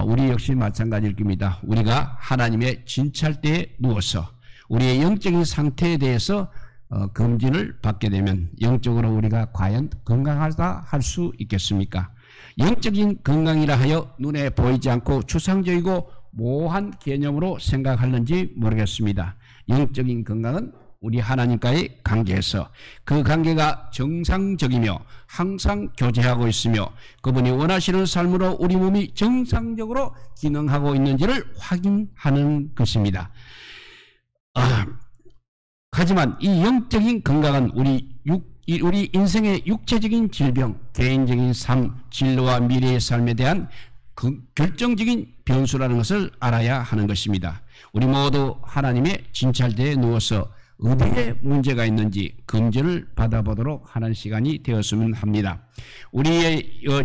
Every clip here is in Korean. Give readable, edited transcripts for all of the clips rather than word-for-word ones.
우리 역시 마찬가지일 겁니다. 우리가 하나님의 진찰대에 누워서 우리의 영적인 상태에 대해서 검진을 받게 되면 영적으로 우리가 과연 건강하다 할 수 있겠습니까? 영적인 건강이라 하여 눈에 보이지 않고 추상적이고 모호한 개념으로 생각하는지 모르겠습니다. 영적인 건강은 우리 하나님과의 관계에서 그 관계가 정상적이며 항상 교제하고 있으며 그분이 원하시는 삶으로 우리 몸이 정상적으로 기능하고 있는지를 확인하는 것입니다. 하지만 이 영적인 건강은 우리 인생의 육체적인 질병, 개인적인 삶, 진로와 미래의 삶에 대한 결정적인 변수라는 것을 알아야 하는 것입니다. 우리 모두 하나님의 진찰대에 누워서 어디에 문제가 있는지 검진을 받아보도록 하는 시간이 되었으면 합니다.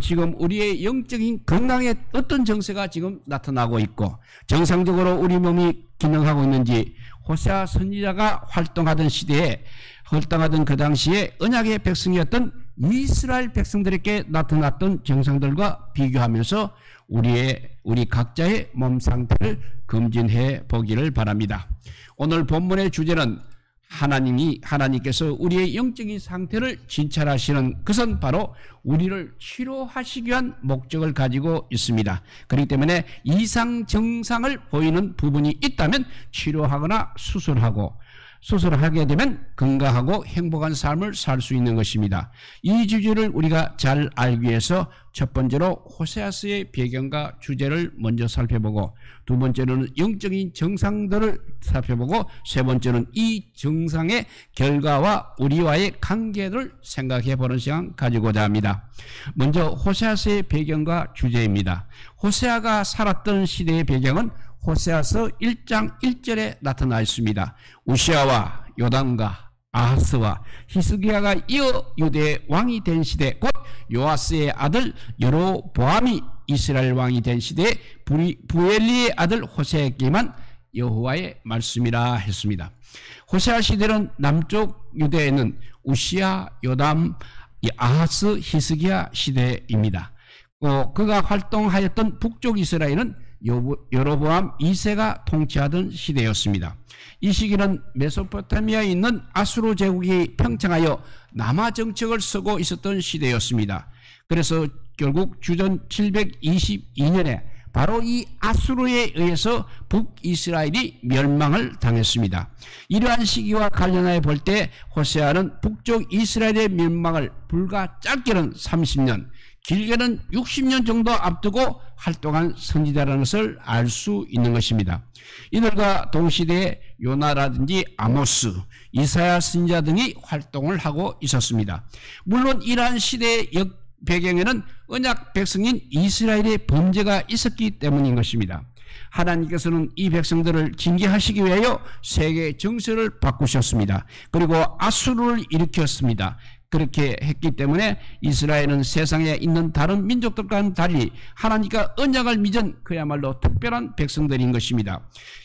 지금 우리의 영적인 건강에 어떤 정세가 지금 나타나고 있고 정상적으로 우리 몸이 기능하고 있는지 호세아 선지자가 활동하던 그 당시에 언약의 백성이었던 이스라엘 백성들에게 나타났던 정상들과 비교하면서 우리 각자의 몸 상태를 검진해 보기를 바랍니다. 오늘 본문의 주제는 하나님께서 우리의 영적인 상태를 진찰하시는 것은 바로 우리를 치료하시기 위한 목적을 가지고 있습니다. 그렇기 때문에 이상 증상을 보이는 부분이 있다면 치료하거나 수술하게 되면 건강하고 행복한 삶을 살 수 있는 것입니다. 이 주제를 우리가 잘 알기 위해서 첫 번째로 호세아서의 배경과 주제를 먼저 살펴보고 두 번째로는 영적인 정상들을 살펴보고 세 번째는 이 정상의 결과와 우리와의 관계를 생각해 보는 시간 가지고자 합니다. 먼저 호세아서의 배경과 주제입니다. 호세아가 살았던 시대의 배경은 호세아서 1장 1절에 나타나 있습니다. 우시아와 요담과 아하스와 히스기야가 이어 유대의 왕이 된 시대, 곧 요아스의 아들 여로보암이 이스라엘 왕이 된 시대에 부엘리의 아들 호세아에게만 여호와의 말씀이라 했습니다. 호세아 시대는 남쪽 유대에는 우시아, 요담, 아하스, 히스기야 시대입니다. 그가 활동하였던 북쪽 이스라엘은 여로보암 2세가 통치하던 시대였습니다. 이 시기는 메소포타미아에 있는 아수르 제국이 평창하여 남하 정책을 쓰고 있었던 시대였습니다. 그래서 결국 주전 722년에 바로 이 아수르에 의해서 북이스라엘이 멸망을 당했습니다. 이러한 시기와 관련하여 볼 때 호세아는 북쪽 이스라엘의 멸망을 불과 짧게는 30년, 길게는 60년 정도 앞두고 활동한 선지자라는 것을 알 수 있는 것입니다. 이들과 동시대에 요나라든지 아모스, 이사야 선지자 등이 활동을 하고 있었습니다. 물론 이러한 시대의 배경에는 언약 백성인 이스라엘의 범죄가 있었기 때문인 것입니다. 하나님께서는 이 백성들을 징계하시기 위하여 세계 정세를 바꾸셨습니다. 그리고 아수르를 일으켰습니다. 그렇게 했기 때문에 이스라엘은 세상에 있는 다른 민족들과는 달리 하나님과 언약을 맺은 그야말로 특별한 백성들인 것입니다.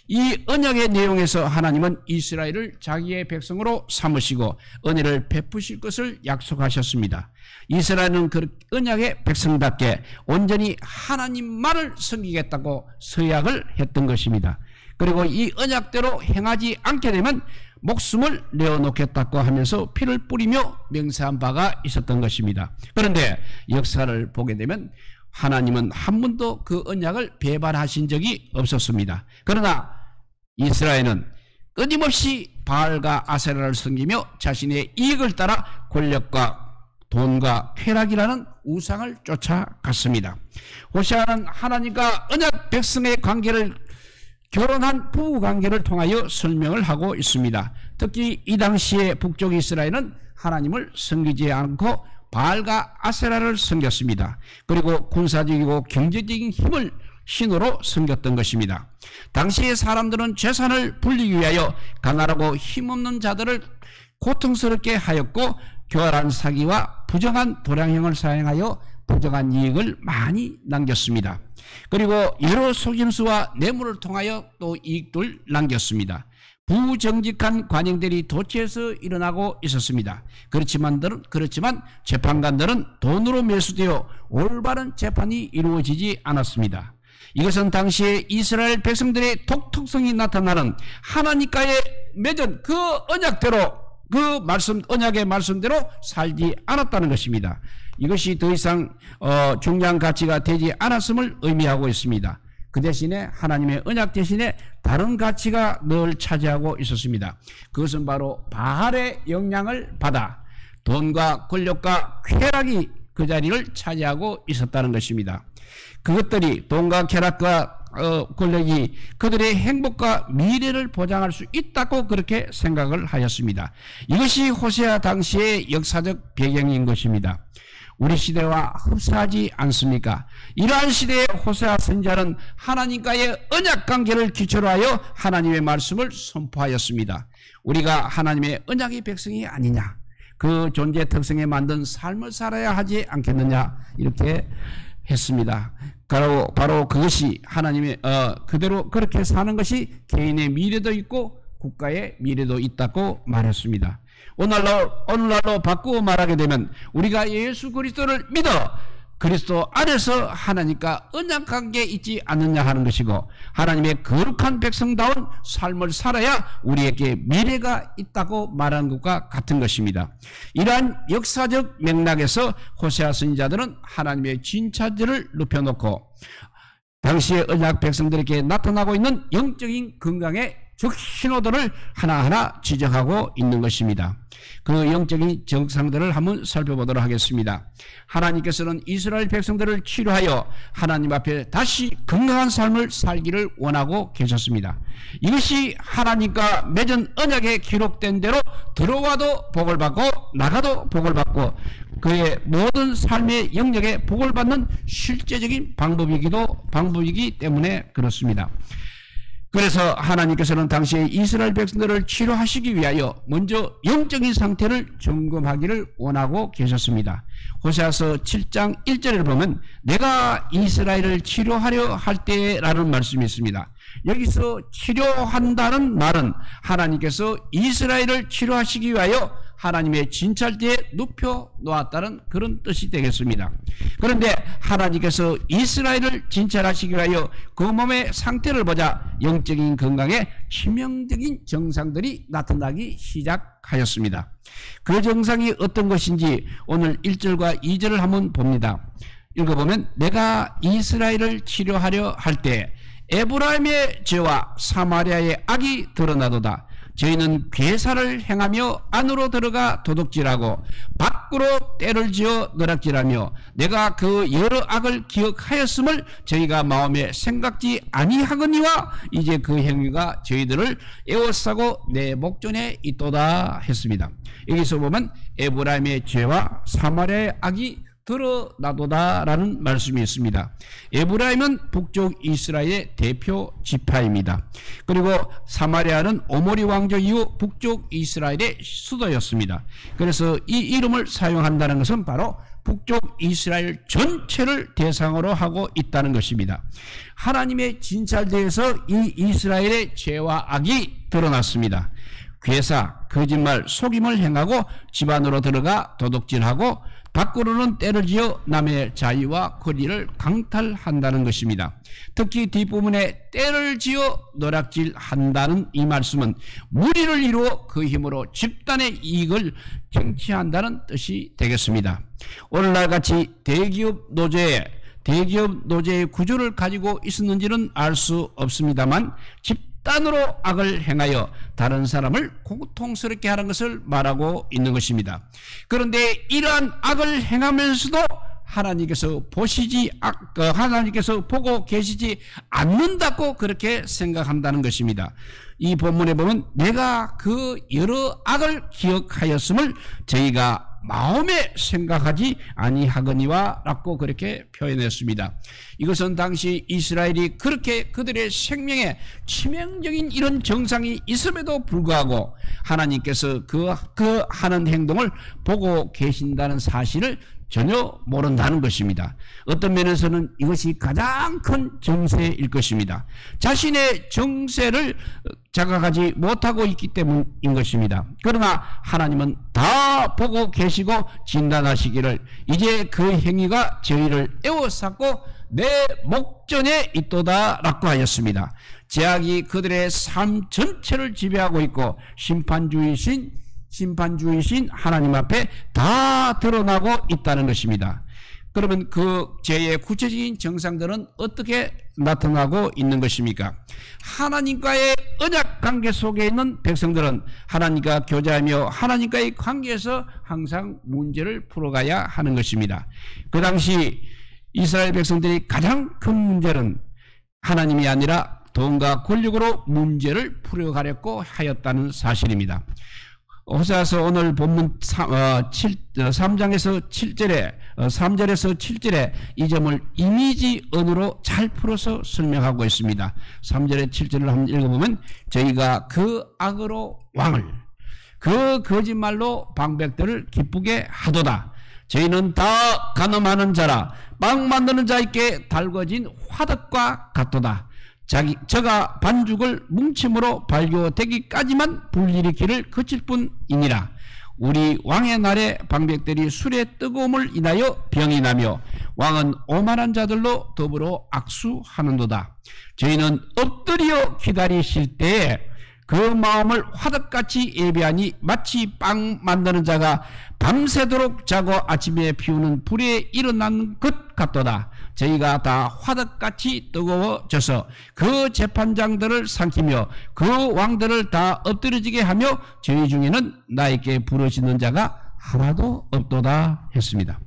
이 언약의 내용에서 하나님은 이스라엘을 자기의 백성으로 삼으시고 은혜를 베푸실 것을 약속하셨습니다. 이스라엘은 그 언약의 백성답게 온전히 하나님만을 섬기겠다고 서약을 했던 것입니다. 그리고 이 언약대로 행하지 않게 되면 목숨을 내어놓겠다고 하면서 피를 뿌리며 맹세한 바가 있었던 것입니다. 그런데 역사를 보게 되면 하나님은 한 번도 그 언약을 배반하신 적이 없었습니다. 그러나 이스라엘은 끊임없이 바알과 아세라를 섬기며 자신의 이익을 따라 권력과 돈과 쾌락이라는 우상을 쫓아갔습니다. 호세아는 하나님과 언약 백성의 관계를 결혼한 부부관계를 통하여 설명을 하고 있습니다. 특히 이 당시에 북쪽 이스라엘은 하나님을 섬기지 않고 바알과 아세라를 섬겼습니다. 그리고 군사적이고 경제적인 힘을 신으로 섬겼던 것입니다. 당시의 사람들은 재산을 불리기 위하여 가난하고 힘없는 자들을 고통스럽게 하였고 교활한 사기와 부정한 도량형을 사용하여 부정한 이익을 많이 남겼습니다. 그리고 여러 속임수와 뇌물을 통하여 또 이익을 남겼습니다. 부정직한 관행들이 도처에서 일어나고 있었습니다. 그렇지만 재판관들은 돈으로 매수되어 올바른 재판이 이루어지지 않았습니다. 이것은 당시에 이스라엘 백성들의 독특성이 나타나는 하나님과의 맺은 그 언약대로, 그 언약의 말씀대로 살지 않았다는 것입니다. 이것이 더 이상 중요한 가치가 되지 않았음을 의미하고 있습니다. 그 대신에 하나님의 언약 대신에 다른 가치가 늘 차지하고 있었습니다. 그것은 바로 바알의 영향을 받아 돈과 권력과 쾌락이 그 자리를 차지하고 있었다는 것입니다. 그것들이 돈과 쾌락과 권력이 그들의 행복과 미래를 보장할 수 있다고 그렇게 생각을 하였습니다. 이것이 호세아 당시의 역사적 배경인 것입니다. 우리 시대와 흡사하지 않습니까? 이러한 시대의 호세아 선지자는 하나님과의 언약 관계를 기초로 하여 하나님의 말씀을 선포하였습니다. 우리가 하나님의 언약의 백성이 아니냐, 그 존재 특성에 만든 삶을 살아야 하지 않겠느냐, 이렇게 했습니다. 바로 그것이 하나님의 그대로 그렇게 사는 것이 개인의 미래도 있고 국가의 미래도 있다고 말했습니다. 오늘날로 바꾸어 말하게 되면 우리가 예수 그리스도를 믿어 그리스도 안에서 하나님과 언약관계에 있지 않느냐 하는 것이고, 하나님의 거룩한 백성다운 삶을 살아야 우리에게 미래가 있다고 말하는 것과 같은 것입니다. 이러한 역사적 맥락에서 호세아 선지자들은 하나님의 진찰들을 눕혀놓고 당시의 언약 백성들에게 나타나고 있는 영적인 건강의 적신호들을 하나하나 지적하고 있는 것입니다. 그 영적인 증상들을 한번 살펴보도록 하겠습니다. 하나님께서는 이스라엘 백성들을 치료하여 하나님 앞에 다시 건강한 삶을 살기를 원하고 계셨습니다. 이것이 하나님과 맺은 언약에 기록된 대로 들어와도 복을 받고 나가도 복을 받고 그의 모든 삶의 영역에 복을 받는 실제적인 방법이기 때문에 그렇습니다. 그래서 하나님께서는 당시에 이스라엘 백성들을 치료하시기 위하여 먼저 영적인 상태를 점검하기를 원하고 계셨습니다. 호세아서 7장 1절을 보면 내가 이스라엘을 치료하려 할 때라는 말씀이 있습니다. 여기서 치료한다는 말은 하나님께서 이스라엘을 치료하시기 위하여 하나님의 진찰대에 눕혀 놓았다는 그런 뜻이 되겠습니다. 그런데 하나님께서 이스라엘을 진찰하시기 위하여 그 몸의 상태를 보자 영적인 건강에 치명적인 증상들이 나타나기 시작하였습니다. 그 증상이 어떤 것인지 오늘 1절과 2절을 한번 봅니다. 읽어보면 내가 이스라엘을 치료하려 할 때 에브라임의 죄와 사마리아의 악이 드러나도다. 저희는 괴사를 행하며 안으로 들어가 도둑질하고 밖으로 때를 지어 너락질하며 내가 그 여러 악을 기억하였음을 저희가 마음에 생각지 아니하거니와 이제 그 행위가 저희들을 에워싸고 내 목전에 있도다 했습니다. 여기서 보면 에브라임의 죄와 사마리아의 악이 드러나도다 라는 말씀이 있습니다. 에브라임은 북쪽 이스라엘의 대표 지파입니다. 그리고 사마리아는 오모리 왕조 이후 북쪽 이스라엘의 수도였습니다. 그래서 이 이름을 사용한다는 것은 바로 북쪽 이스라엘 전체를 대상으로 하고 있다는 것입니다. 하나님의 진찰대에서 이 이스라엘의 죄와 악이 드러났습니다. 괴사, 거짓말, 속임을 행하고 집 안으로 들어가 도둑질하고 밖으로는 때를 지어 남의 자유와 권리를 강탈한다는 것입니다. 특히 뒷부분에 때를 지어 노략질한다는 이 말씀은 무리를 이루어 그 힘으로 집단의 이익을 쟁취한다는 뜻이 되겠습니다. 오늘날 같이 대기업 노제의 구조를 가지고 있었는지는 알 수 없습니다만 집단으로 악을 행하여 다른 사람을 고통스럽게 하는 것을 말하고 있는 것입니다. 그런데 이러한 악을 행하면서도 하나님께서 하나님께서 보고 계시지 않는다고 그렇게 생각한다는 것입니다. 이 본문에 보면 내가 그 여러 악을 기억하였음을 저희가 마음에 생각하지 아니하거니와 라고 그렇게 표현했습니다. 이것은 당시 이스라엘이 그렇게 그들의 생명에 치명적인 이런 정상이 있음에도 불구하고 하나님께서 그 하는 행동을 보고 계신다는 사실을 전혀 모른다는 것입니다. 어떤 면에서는 이것이 가장 큰 정세일 것입니다. 자신의 정세를 자각하지 못하고 있기 때문인 것입니다. 그러나 하나님은 다 보고 계시고 진단하시기를 이제 그 행위가 저희를 에워싸고 내 목전에 있도다 라고 하였습니다. 죄악이 그들의 삶 전체를 지배하고 있고 심판주의신 하나님 앞에 다 드러나고 있다는 것입니다. 그러면 그 죄의 구체적인 정상들은 어떻게 나타나고 있는 것입니까? 하나님과의 언약 관계 속에 있는 백성들은 하나님과 교제하며 하나님과의 관계에서 항상 문제를 풀어가야 하는 것입니다. 그 당시 이스라엘 백성들이 가장 큰 문제는 하나님이 아니라 돈과 권력으로 문제를 풀어가려고 하였다는 사실입니다. 호세아서 오늘 본문 3장에서 7절에 3절에서 7절에 이 점을 이미지 언어로 잘 풀어서 설명하고 있습니다. 3절에 7절을 한번 읽어보면 저희가 그 악으로 왕을 그 거짓말로 방백들을 기쁘게 하도다. 저희는 다 간음하는 자라 빵 만드는 자에게 달궈진 화덕과 같도다. 저가 반죽을 뭉침으로 발교되기까지만 불일으키를 그칠 뿐이니라. 우리 왕의 날에 방백들이 술의 뜨거움을 인하여 병이 나며 왕은 오만한 자들로 더불어 악수하는도다. 저희는 엎드려 기다리실 때에 그 마음을 화덕같이 예비하니 마치 빵 만드는 자가 밤새도록 자고 아침에 피우는 불에 일어나는 것 같도다. 저희가 다 화덕같이 뜨거워져서 그 재판장들을 삼키며 그 왕들을 다 엎드려지게 하며 저희 중에는 나에게 부르짖는 자가 하나도 없도다 했습니다.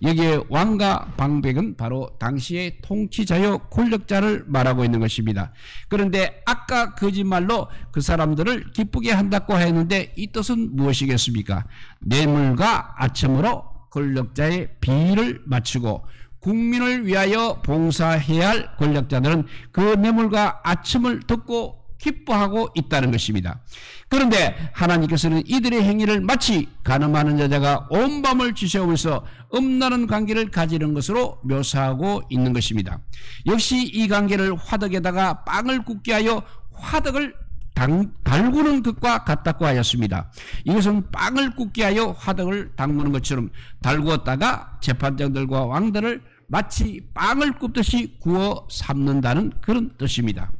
여기에 왕과 방백은 바로 당시의 통치자요 권력자를 말하고 있는 것입니다. 그런데 아까 거짓말로 그 사람들을 기쁘게 한다고 했는데 이 뜻은 무엇이겠습니까? 뇌물과 아첨으로 권력자의 비위를 맞추고 국민을 위하여 봉사해야 할 권력자들은 그 뇌물과 아첨을 듣고 기뻐하고 있다는 것입니다. 그런데 하나님께서는 이들의 행위를 마치 간음하는 여자가 온 밤을 지새우면서 음란한 관계를 가지는 것으로 묘사하고 있는 것입니다. 역시 이 관계를 화덕에다가 빵을 굽게 하여 화덕을 달구는 것과 같다고 하였습니다. 이것은 빵을 굽게 하여 화덕을 담그는 것처럼 달구었다가 재판장들과 왕들을 마치 빵을 굽듯이 구워 삶는다는 그런 뜻입니다.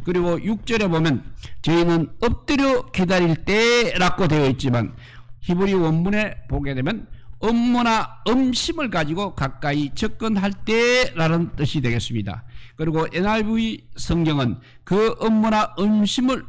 그리고 6절에 보면 저희는 엎드려 기다릴 때라고 되어 있지만 히브리 원문에 보게 되면 업무나 음심을 가지고 가까이 접근할 때라는 뜻이 되겠습니다. 그리고 NIV 성경은 그 업무나 음심을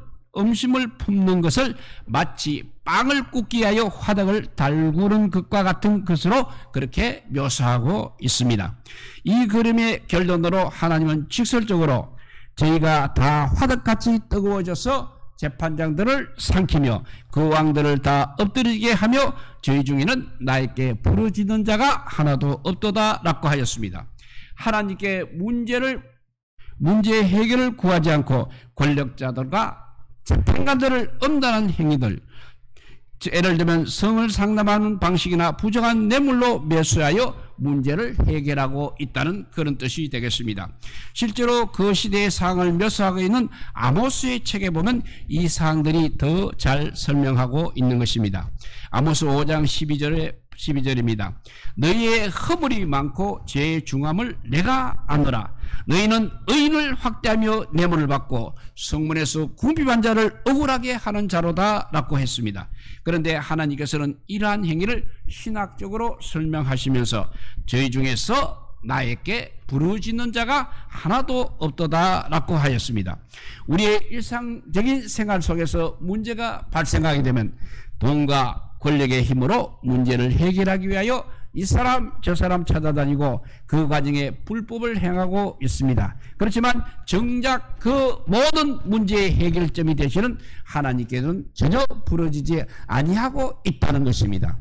품는 것을 마치 빵을 굽기 위하여 화덕을 달구는 것과 같은 것으로 그렇게 묘사하고 있습니다. 이 그림의 결론으로 하나님은 직설적으로 저희가 다 화덕같이 뜨거워져서 재판장들을 삼키며 그 왕들을 다 엎드리게 하며 저희 중에는 나에게 부르짖는 자가 하나도 없도다 라고 하였습니다. 하나님께 문제 해결을 구하지 않고 권력자들과 재판관들을 엄단한 행위들, 예를 들면 성을 상담하는 방식이나 부정한 뇌물로 매수하여 문제를 해결하고 있다는 그런 뜻이 되겠습니다. 실제로 그 시대의 상황을 묘사하고 있는 아모스의 책에 보면 이 사항들이 더 잘 설명하고 있는 것입니다. 아모스 5장 12절입니다. 너희의 허물이 많고 죄의 중함을 내가 아노라. 너희는 의인을 확대하며 뇌물을 받고 성문에서 궁핍한 자를 억울하게 하는 자로다 라고 했습니다. 그런데 하나님께서는 이러한 행위를 신학적으로 설명하시면서 저희 중에서 나에게 부르짖는 자가 하나도 없도다 라고 하였습니다. 우리의 일상적인 생활 속에서 문제가 발생하게 되면 돈과 권력의 힘으로 문제를 해결하기 위하여 이 사람 저 사람 찾아다니고 그 과정에 불법을 행하고 있습니다. 그렇지만 정작 그 모든 문제의 해결점이 되시는 하나님께는 전혀 부러지지 아니하고 있다는 것입니다.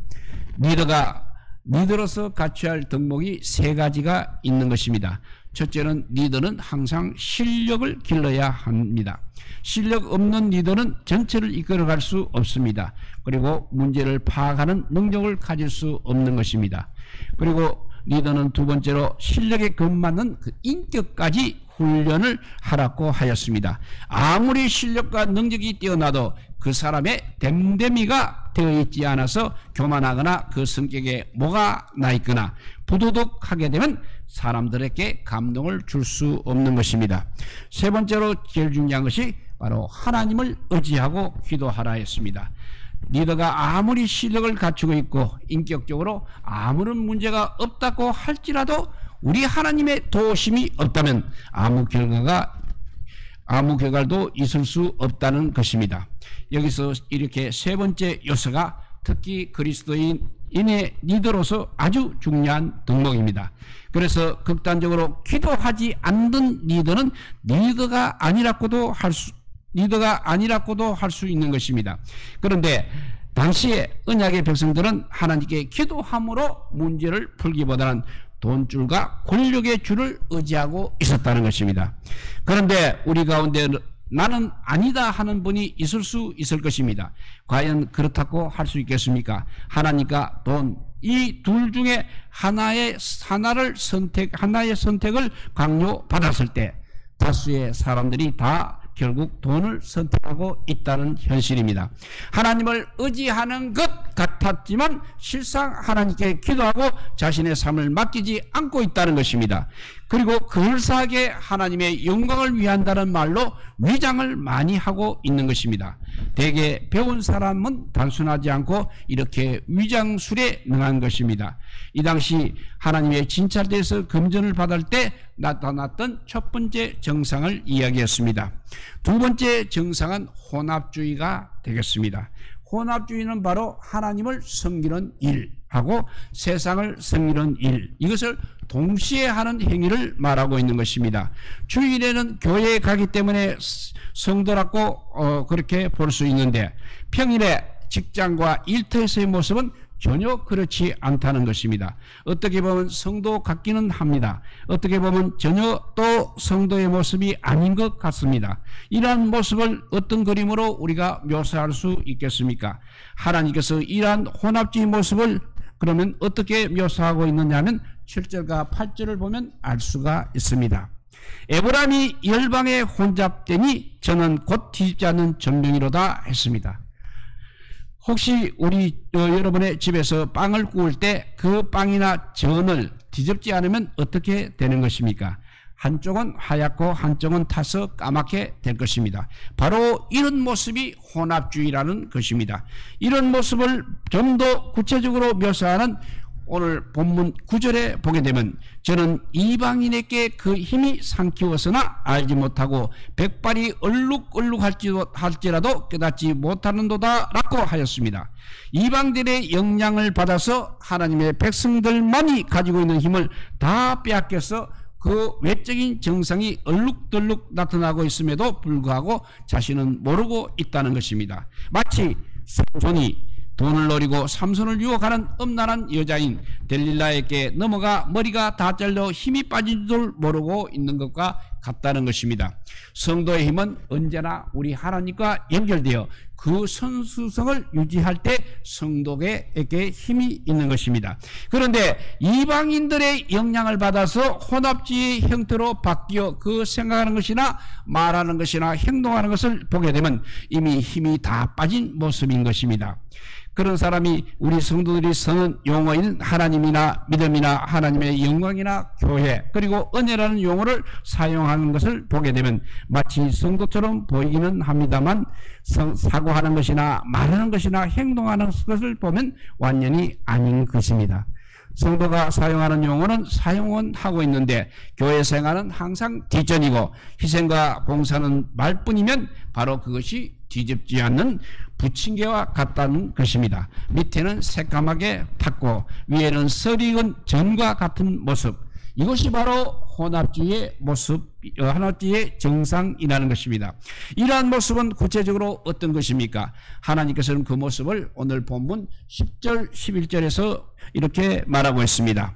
리더로서 갖춰야 할 덕목이 세 가지가 있는 것입니다. 첫째는 리더는 항상 실력을 길러야 합니다. 실력 없는 리더는 전체를 이끌어갈 수 없습니다. 그리고 문제를 파악하는 능력을 가질 수 없는 것입니다. 그리고 리더는 두 번째로 실력에 걸맞는 그 인격까지 훈련을 하라고 하였습니다. 아무리 실력과 능력이 뛰어나도 그 사람의 댐댐이가 되어 있지 않아서 교만하거나 그 성격에 뭐가 나 있거나 부도덕하게 되면 사람들에게 감동을 줄 수 없는 것입니다. 세 번째로 제일 중요한 것이 바로 하나님을 의지하고 기도하라 했습니다. 리더가 아무리 실력을 갖추고 있고 인격적으로 아무런 문제가 없다고 할지라도 우리 하나님의 도우심이 없다면 아무 결과도 있을 수 없다는 것입니다. 여기서 이렇게 세 번째 요소가 특히 그리스도인의 리더로서 아주 중요한 덕목입니다. 그래서 극단적으로 기도하지 않는 리더는 리더가 아니라고도 할 수 있는 것입니다. 그런데 당시에 언약의 백성들은 하나님께 기도함으로 문제를 풀기보다는 돈줄과 권력의 줄을 의지하고 있었다는 것입니다. 그런데 우리 가운데 나는 아니다 하는 분이 있을 수 있을 것입니다. 과연 그렇다고 할 수 있겠습니까? 하나님과 돈, 이 둘 중에 하나의 선택을 강요받았을 때 다수의 사람들이 다 결국 돈을 선택하고 있다는 현실입니다. 하나님을 의지하는 것 같았지만 실상 하나님께 기도하고 자신의 삶을 맡기지 않고 있다는 것입니다. 그리고 근사하게 하나님의 영광을 위한다는 말로 위장을 많이 하고 있는 것입니다. 대개 배운 사람은 단순하지 않고 이렇게 위장술에 능한 것입니다. 이 당시 하나님의 진찰대에서 금전을 받을 때 나타났던 첫 번째 정상을 이야기했습니다. 두 번째 정상은 혼합주의가 되겠습니다. 혼합주의는 바로 하나님을 섬기는 일하고 세상을 섬기는 일, 이것을 동시에 하는 행위를 말하고 있는 것입니다. 주일에는 교회에 가기 때문에 성도라고 그렇게 볼 수 있는데 평일에 직장과 일터에서의 모습은 전혀 그렇지 않다는 것입니다. 어떻게 보면 성도 같기는 합니다. 어떻게 보면 전혀 또 성도의 모습이 아닌 것 같습니다. 이러한 모습을 어떤 그림으로 우리가 묘사할 수 있겠습니까? 하나님께서 이러한 혼합주의 모습을 그러면 어떻게 묘사하고 있느냐 하면 7절과 8절을 보면 알 수가 있습니다. 에브라임이 열방에 혼잡되니 저는 곧 뒤집지 않는 전병이로다 했습니다. 혹시 여러분의 집에서 빵을 구울 때 그 빵이나 전을 뒤집지 않으면 어떻게 되는 것입니까? 한쪽은 하얗고 한쪽은 타서 까맣게 될 것입니다. 바로 이런 모습이 혼합주의라는 것입니다. 이런 모습을 좀 더 구체적으로 묘사하는 오늘 본문 9절에 보게 되면 저는 이방인에게 그 힘이 삼키웠으나 알지 못하고 백발이 얼룩할지라도 깨닫지 못하는도다 라고 하였습니다. 이방들의 영향을 받아서 하나님의 백성들만이 가지고 있는 힘을 다 빼앗겨서 그 외적인 정상이 얼룩덜룩 나타나고 있음에도 불구하고 자신은 모르고 있다는 것입니다. 마치 삼손이 돈을 노리고 삼손을 유혹하는 엄란한 여자인 델릴라에게 넘어가 머리가 다 잘려 힘이 빠진 줄 모르고 있는 것과 같다는 것입니다. 성도의 힘은 언제나 우리 하나님과 연결되어 그 선수성을 유지할 때 성도에게 힘이 있는 것입니다. 그런데 이방인들의 영향을 받아서 혼합주의 형태로 바뀌어 그 생각하는 것이나 말하는 것이나 행동하는 것을 보게 되면 이미 힘이 다 빠진 모습인 것입니다. 그런 사람이 우리 성도들이 쓰는 용어인 하나님이나 믿음이나 하나님의 영광이나 교회 그리고 은혜라는 용어를 사용하는 것을 보게 되면 마치 성도처럼 보이기는 합니다만 사고하는 것이나 말하는 것이나 행동하는 것을 보면 완전히 아닌 것입니다. 성도가 사용하는 용어는 사용은 하고 있는데 교회 생활은 항상 뒷전이고 희생과 봉사는 말뿐이면 바로 그것이 뒤집지 않는 부침개와 같다는 것입니다. 밑에는 새까맣게 탔고 위에는 설익은 전과 같은 모습, 이것이 바로 혼합주의의 모습, 혼합주의의 정상이라는 것입니다. 이러한 모습은 구체적으로 어떤 것입니까? 하나님께서는 그 모습을 오늘 본문 10절 11절에서 이렇게 말하고 있습니다.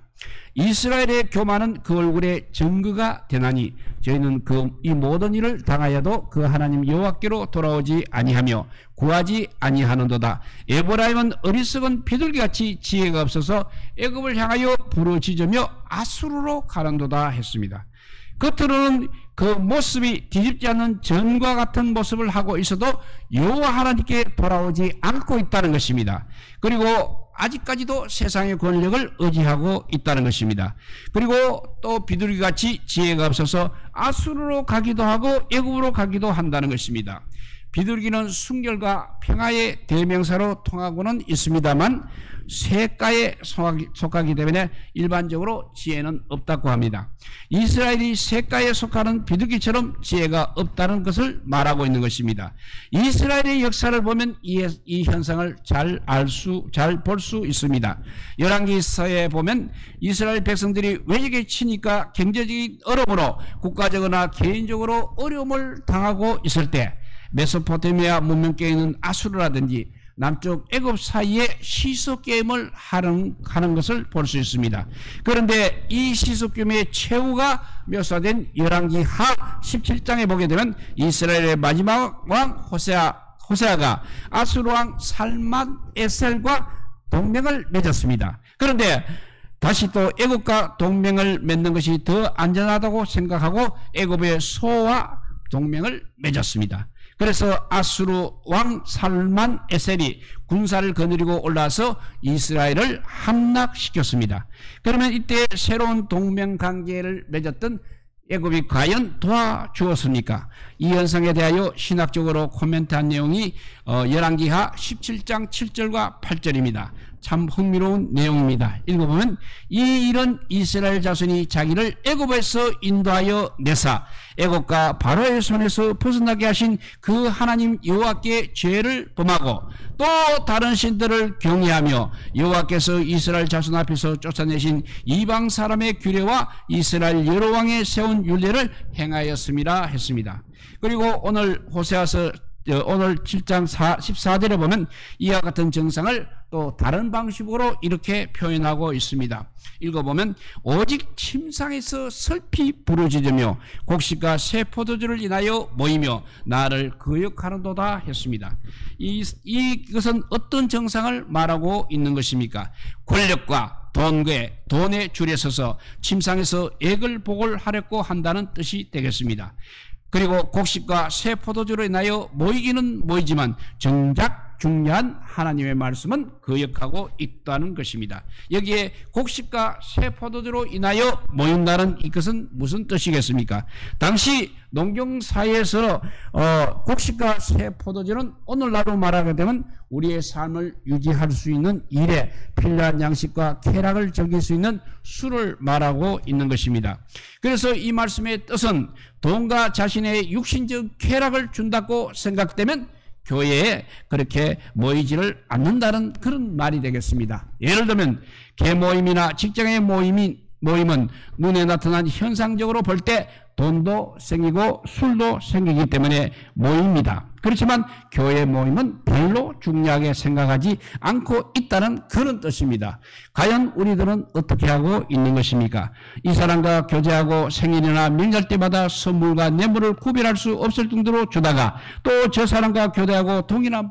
이스라엘의 교만은 그 얼굴에 증거가 되나니 저희는 이 모든 일을 당하여도 그 하나님 여호와께로 돌아오지 아니하며 구하지 아니하는도다. 에브라임은 어리석은 비둘기같이 지혜가 없어서 애굽을 향하여 부르짖으며 아수르로 가는도다 했습니다. 겉으로는 그 모습이 뒤집지 않는 전과 같은 모습을 하고 있어도 여호와 하나님께 돌아오지 않고 있다는 것입니다. 그리고 아직까지도 세상의 권력을 의지하고 있다는 것입니다. 그리고 또 비둘기같이 지혜가 없어서 아수르로 가기도 하고 애굽으로 가기도 한다는 것입니다. 비둘기는 순결과 평화의 대명사로 통하고는 있습니다만 쇠가에 속하기 때문에 일반적으로 지혜는 없다고 합니다. 이스라엘이 쇠가에 속하는 비둘기처럼 지혜가 없다는 것을 말하고 있는 것입니다. 이스라엘의 역사를 보면 이 현상을 잘 볼 수 있습니다. 열왕기서에 보면 이스라엘 백성들이 외적에 치니까 경제적인 어려움으로 국가적이나 개인적으로 어려움을 당하고 있을 때 메소포타미아 문명계에 있는 아수르라든지 남쪽 애굽 사이에 시속 게임을 하는 것을 볼 수 있습니다. 그런데 이 시속 게임의 최후가 묘사된 열왕기하 17장에 보게 되면 이스라엘의 마지막 왕 호세아가 아수르 왕 살만에셀과 동맹을 맺었습니다. 그런데 다시 또 애굽과 동맹을 맺는 것이 더 안전하다고 생각하고 애굽의 소와 동맹을 맺었습니다. 그래서 아수르 왕 살만에셀이 군사를 거느리고 올라와서 이스라엘을 함락시켰습니다. 그러면 이때 새로운 동맹관계를 맺었던 애굽이 과연 도와주었습니까? 이 현상에 대하여 신학적으로 코멘트한 내용이 열왕기하 17장 7절과 8절입니다. 참 흥미로운 내용입니다. 읽어보면 이 일은 이스라엘 자손이 자기를 애굽에서 인도하여 내사 애굽과 바로의 손에서 벗어나게 하신 그 하나님 여호와께 죄를 범하고 또 다른 신들을 경외하며 여호와께서 이스라엘 자손 앞에서 쫓아내신 이방 사람의 규례와 이스라엘 여러 왕에 세운 율례를 행하였음이라 했습니다. 그리고 오늘 호세아서 오늘 7장 14절에 보면 이와 같은 정상을 또 다른 방식으로 이렇게 표현하고 있습니다. 읽어보면 오직 침상에서 슬피 부르짖으며 곡식과 새 포도주를 인하여 모이며 나를 거역하는도다 했습니다. 이것은 어떤 정상을 말하고 있는 것입니까? 권력과 돈에 줄에 서서 침상에서 애걸복을 하려고 한다는 뜻이 되겠습니다. 그리고 곡식과 새 포도주로 인하여 모이기는 모이지만 정작 중요한 하나님의 말씀은 거역하고 있다는 것입니다. 여기에 곡식과 새 포도주로 인하여 모인다는 이것은 무슨 뜻이겠습니까? 당시 농경사회에서 곡식과 새 포도주는 오늘날로 말하게 되면 우리의 삶을 유지할 수 있는 일에 필요한 양식과 쾌락을 즐길 수 있는 술을 말하고 있는 것입니다. 그래서 이 말씀의 뜻은 돈과 자신의 육신적 쾌락을 준다고 생각되면 교회에 그렇게 모이지를 않는다는 그런 말이 되겠습니다. 예를 들면 개모임이나 직장의 모임은 눈에 나타난 현상적으로 볼 때 돈도 생기고 술도 생기기 때문에 모입니다. 그렇지만 교회 모임은 별로 중요하게 생각하지 않고 있다는 그런 뜻입니다. 과연 우리들은 어떻게 하고 있는 것입니까? 이 사람과 교제하고 생일이나 명절 때마다 선물과 뇌물을 구별할 수 없을 정도로 주다가 또 저 사람과 교대하고 동일한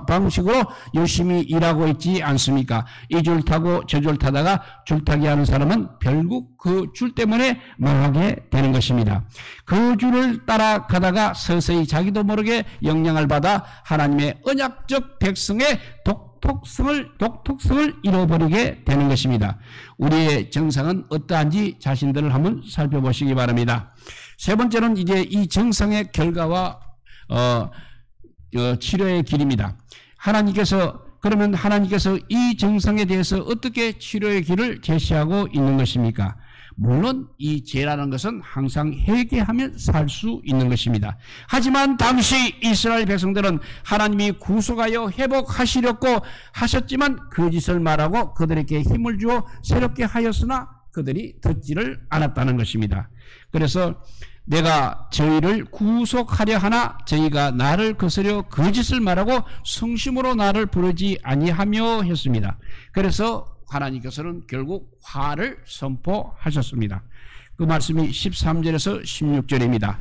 방식으로 열심히 일하고 있지 않습니까? 이 줄 타고 저 줄 타다가 줄타기 하는 사람은 결국 그 줄 때문에 망하게 되는 것입니다. 그 줄을 따라가다가 서서히 자기도 모르게 영향을 받아 하나님의 언약적 백성의 독특성을 잃어버리게 되는 것입니다. 우리의 정상은 어떠한지 자신들을 한번 살펴보시기 바랍니다. 세 번째는 이제 이 정상의 결과와 치료의 길입니다. 그러면 하나님께서 이 정상에 대해서 어떻게 치료의 길을 제시하고 있는 것입니까? 물론 이 죄라는 것은 항상 회개하면 살 수 있는 것입니다. 하지만 당시 이스라엘 백성들은 하나님이 구속하여 회복하시려고 하셨지만 거짓을 말하고 그들에게 힘을 주어 새롭게 하였으나 그들이 듣지를 않았다는 것입니다. 그래서 내가 저희를 구속하려 하나 저희가 나를 거스려 거짓을 말하고 성심으로 나를 부르지 아니하며 했습니다. 그래서 하나님께서는 결국 화를 선포하셨습니다. 그 말씀이 13절에서 16절입니다.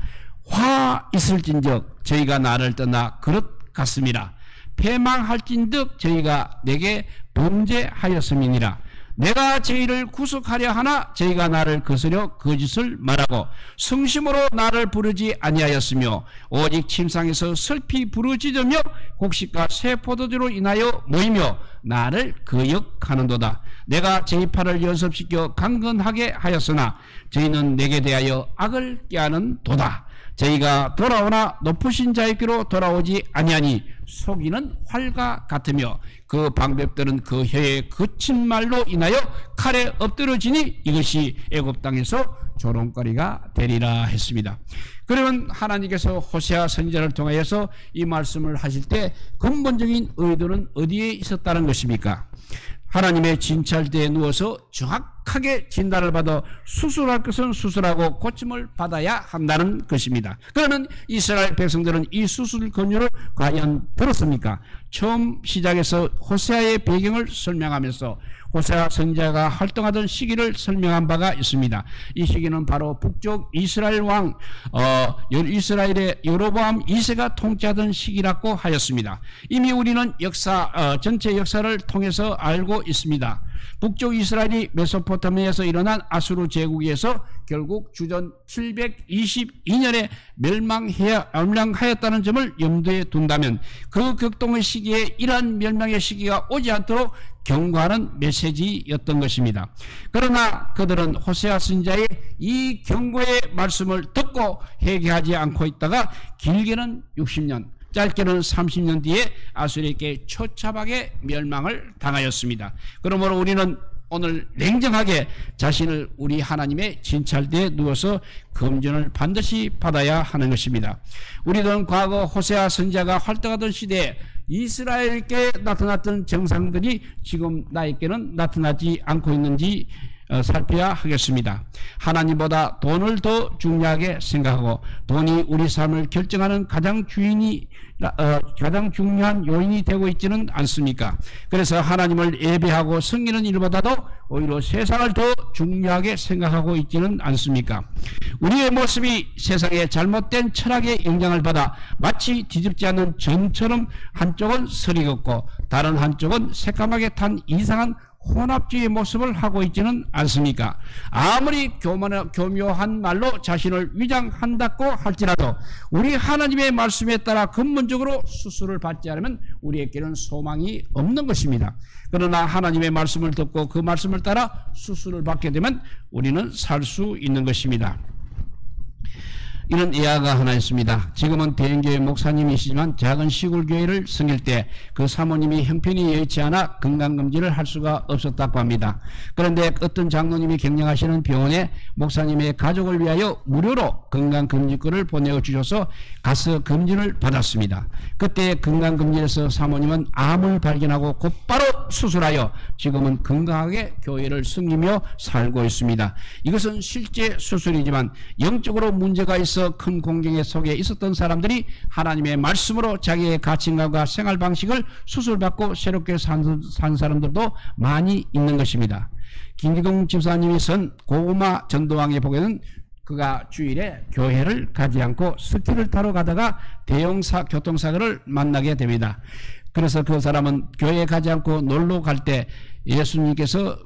화 있을진적 저희가 나를 떠나 그릇 같음이라 패망할진득 저희가 내게 범죄하였음이니라. 내가 저희를 구속하려 하나 저희가 나를 거스려 거짓을 말하고 성심으로 나를 부르지 아니하였으며 오직 침상에서 슬피 부르짖으며 곡식과 새 포도주로 인하여 모이며 나를 거역하는도다. 내가 저희 팔을 연습시켜 강건하게 하였으나 저희는 내게 대하여 악을 꾀하는 도다. 저희가 돌아오나 높으신 자에게로 돌아오지 아니하니 속이는 활과 같으며 그 방백들은 그 혀의 거친 말로 인하여 칼에 엎드러지니 이것이 애굽 땅에서 조롱거리가 되리라 했습니다. 그러면 하나님께서 호세아 선지자를 통하여서 이 말씀을 하실 때 근본적인 의도는 어디에 있었다는 것입니까? 하나님의 진찰대에 누워서 정확하게 진단을 받아 수술할 것은 수술하고 고침을 받아야 한다는 것입니다. 그러면 이스라엘 백성들은 이 수술 권유를 과연 들었습니까? 처음 시작해서 호세아의 배경을 설명하면서 호세아 선지자가 활동하던 시기를 설명한 바가 있습니다. 이 시기는 바로 북쪽 이스라엘 왕 이스라엘의 여로보암 2세가 통치하던 시기라고 하였습니다. 이미 우리는 전체 역사를 통해서 알고 있습니다. 북쪽 이스라엘이 메소포타미아에서 일어난 아수르 제국에서 결국 주전 722년에 멸망하였다는 점을 염두에 둔다면 그 격동의 시기에 이러한 멸망의 시기가 오지 않도록 경고하는 메시지였던 것입니다. 그러나 그들은 호세아 선지자의 이 경고의 말씀을 듣고 회개하지 않고 있다가 길게는 60년, 짧게는 30년 뒤에 아수르에게 처참하게 멸망을 당하였습니다. 그러므로 우리는 오늘 냉정하게 자신을 우리 하나님의 진찰대에 누워서 검증을 반드시 받아야 하는 것입니다. 우리는 과거 호세아 선지자가 활동하던 시대에 이스라엘께 나타났던 정상들이 지금 나에게는 나타나지 않고 있는지 살펴야 하겠습니다. 하나님보다 돈을 더 중요하게 생각하고 돈이 우리 삶을 결정하는 가장 중요한 요인이 되고 있지는 않습니까? 그래서 하나님을 예배하고 섬기는 일보다도 오히려 세상을 더 중요하게 생각하고 있지는 않습니까? 우리의 모습이 세상의 잘못된 철학의 영향을 받아 마치 뒤집지 않는 점처럼 한쪽은 설이 긋고 다른 한쪽은 새까맣게 탄 이상한 혼합주의 모습을 하고 있지는 않습니까? 아무리 교묘한 말로 자신을 위장한다고 할지라도 우리 하나님의 말씀에 따라 근본적으로 수술을 받지 않으면 우리에게는 소망이 없는 것입니다. 그러나 하나님의 말씀을 듣고 그 말씀을 따라 수술을 받게 되면 우리는 살 수 있는 것입니다. 이런 예화가 하나 있습니다. 지금은 대형교회 목사님이시지만 작은 시골교회를 섬길 때 그 사모님이 형편이 여의치 않아 건강검진을 할 수가 없었다고 합니다. 그런데 어떤 장로님이 경영하시는 병원에 목사님의 가족을 위하여 무료로 건강검진권을 보내어 주셔서 가서 검진을 받았습니다. 그때 건강검진에서 사모님은 암을 발견하고 곧바로 수술하여 지금은 건강하게 교회를 섬기며 살고 있습니다. 이것은 실제 수술이지만 영적으로 문제가 있어 큰 공경의 속에 있었던 사람들이 하나님의 말씀으로 자기의 가치관과 생활 방식을 수술받고 새롭게 산 사람들도 많이 있는 것입니다. 김기동 집사님이 선 고구마 전도왕의 복에는 그가 주일에 교회를 가지 않고 스키를 타러 가다가 대형 교통사고를 만나게 됩니다. 그래서 그 사람은 교회에 가지 않고 놀러 갈 때 예수님께서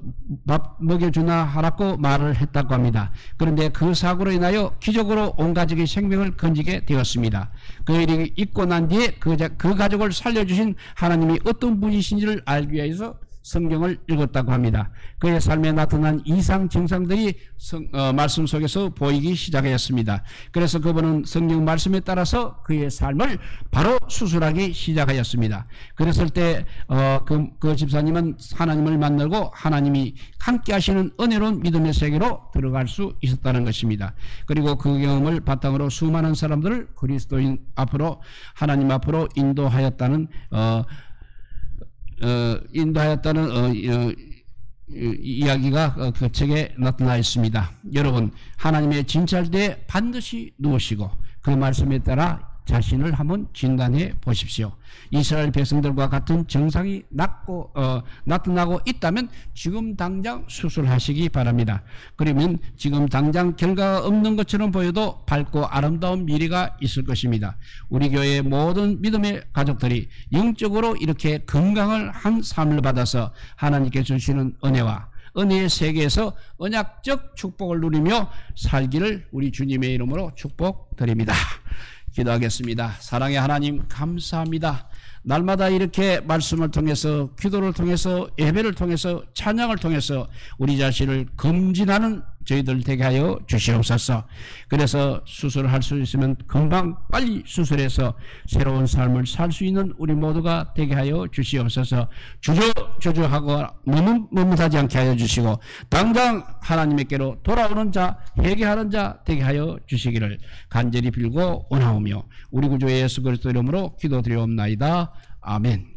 밥 먹여주나 하라고 말을 했다고 합니다. 그런데 그 사고로 인하여 기적으로 온 가족의 생명을 건지게 되었습니다. 그 일이 있고 난 뒤에 그 가족을 살려주신 하나님이 어떤 분이신지를 알기 위해서 성경을 읽었다고 합니다. 그의 삶에 나타난 이상 증상들이 말씀 속에서 보이기 시작하였습니다. 그래서 그분은 성경 말씀에 따라서 그의 삶을 바로 수술하기 시작하였습니다. 그랬을 때 그 집사님은 하나님을 만나고 하나님이 함께 하시는 은혜로운 믿음의 세계로 들어갈 수 있었다는 것입니다. 그리고 그 경험을 바탕으로 수많은 사람들을 그리스도인 앞으로 하나님 앞으로 인도하였다는 이야기가 그 책에 나타나 있습니다. 여러분, 하나님의 진찰대에 반드시 누우시고 그 말씀에 따라 자신을 한번 진단해 보십시오. 이스라엘 백성들과 같은 증상이 나타나고 있다면 지금 당장 수술하시기 바랍니다. 그러면 지금 당장 결과가 없는 것처럼 보여도 밝고 아름다운 미래가 있을 것입니다. 우리 교회의 모든 믿음의 가족들이 영적으로 이렇게 건강을 한 삶을 받아서 하나님께 주시는 은혜와 은혜의 세계에서 언약적 축복을 누리며 살기를 우리 주님의 이름으로 축복드립니다. 기도하겠습니다. 사랑의 하나님 감사합니다. 날마다 이렇게 말씀을 통해서, 기도를 통해서, 예배를 통해서, 찬양을 통해서 우리 자신을 검진하는 저희들 되게 하여 주시옵소서. 그래서 수술할 수 있으면 금방 빨리 수술해서 새로운 삶을 살 수 있는 우리 모두가 되게 하여 주시옵소서. 주저하고 머뭇하지 않게 하여 주시고 당장 하나님께로 돌아오는 자, 회개하는 자 되게 하여 주시기를 간절히 빌고 원하오며 우리 구주 예수 그리스도 이름으로 기도드리옵나이다. 아멘.